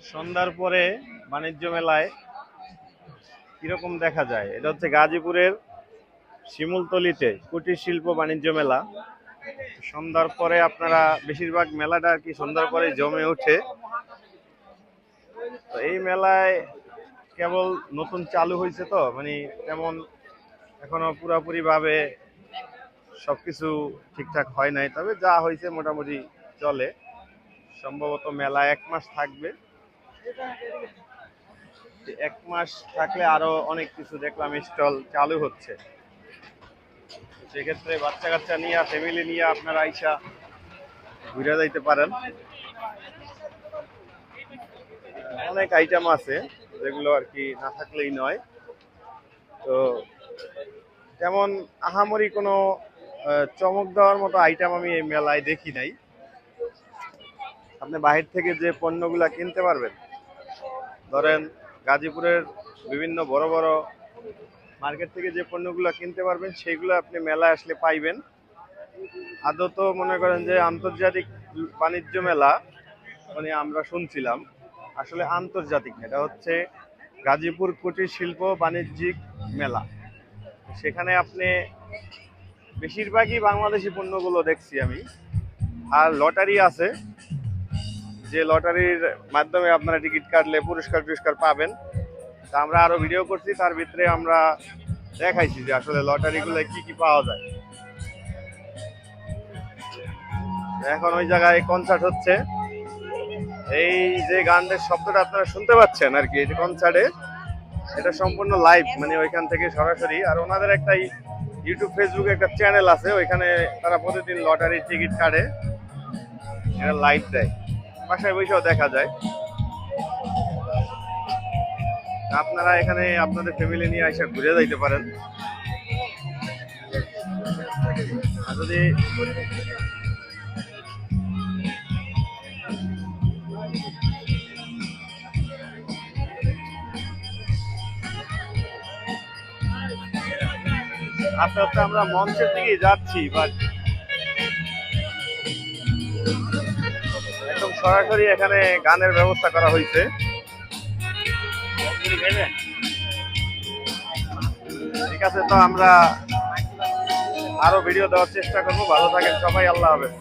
সন্ধ্যার পরে বাণিজ্য মেলায় কিরকম দেখা যায়, এটা হচ্ছে গাজীপুরের শিমুলতলিতে কুটির শিল্প বাণিজ্য মেলা। সন্ধ্যার পরে আপনারা বেশিরভাগ মেলাটা আর কি সন্ধ্যার পরে জমে ওঠে। তো এই মেলায় কেবল নতুন চালু হয়েছে, তো মানে তেমন এখনো পুরাপুরি ভাবে সবকিছু ঠিকঠাক হয় নাই, তবে যা হয়েছে মোটামুটি চলে। সম্ভবত মেলা 1 মাস থাকবে। 1 মাস থাকলে আরো অনেক কিছু দেখলাম স্টল চালু হচ্ছে। সেক্ষেত্রে বাচ্চা কাচ্চা নিয়ে ফ্যামিলি নিয়ে আপনারা আইসা ঘুরে যাইতে পারেন। অনেক আইটেম আছে যেগুলো আর কি না থাকলেই নয়। তো তেমন আহামরি কোনো চমক দেওয়ার মতো আইটেম আমি এই মেলায় দেখি নাই। আপনি বাহির থেকে যে পণ্যগুলা কিনতে পারবেন, ধরেন গাজীপুরের বিভিন্ন বড় বড় মার্কেট থেকে যে পণ্যগুলো কিনতে পারবেন সেইগুলো আপনি মেলায় আসলে পাইবেন। আদত মনে করেন যে আন্তর্জাতিক বাণিজ্য মেলা, মানে আমরা শুনছিলাম আসলে আন্তর্জাতিক, এটা হচ্ছে গাজীপুর কুটির শিল্প বাণিজ্যিক মেলা। সেখানে আপনি বেশিরভাগই বাংলাদেশি পণ্যগুলো দেখছি আমি। আর লটারি আছে, যে লটারির মাধ্যমে আপনারা টিকিট কাটলে পুরস্কার টুরস্কার পাবেন। তা আমরা আরো ভিডিও করছি, তার ভিতরে আমরা দেখাইছি যে আসলে লটারিগুলো কি কি পাওয়া যায়। এখন ওই জায়গায় কনসার্ট হচ্ছে। এই যে গানের শব্দটা আপনারা শুনতে পাচ্ছেন আর কি, এই যে কনসার্টে, এটা সম্পূর্ণ লাইভ, মানে ওইখান থেকে সরাসরি। আর ওনাদের একটা ইউটিউব ফেসবুকে একটা চ্যানেল আছে, ওইখানে তারা প্রতিদিন লটারির টিকিট কাটে, এটা লাইভ দেয়, বাসায় বসেও দেখা যায়। আপনারা এখানে আপনাদের ফ্যামিলি নিয়ে এসে ঘুরে যাইতে পারেন। আর যদি আস্তে আস্তে আমরা মঞ্চের দিকে যাচ্ছি, বাট একদম সরাসরি এখানে গানের ব্যবস্থা করা হয়েছে। ঠিক আছে, তো আমরা আরো ভিডিও দেওয়ার চেষ্টা করবো। ভালো থাকেন সবাই, আল্লাহ হাফেজ।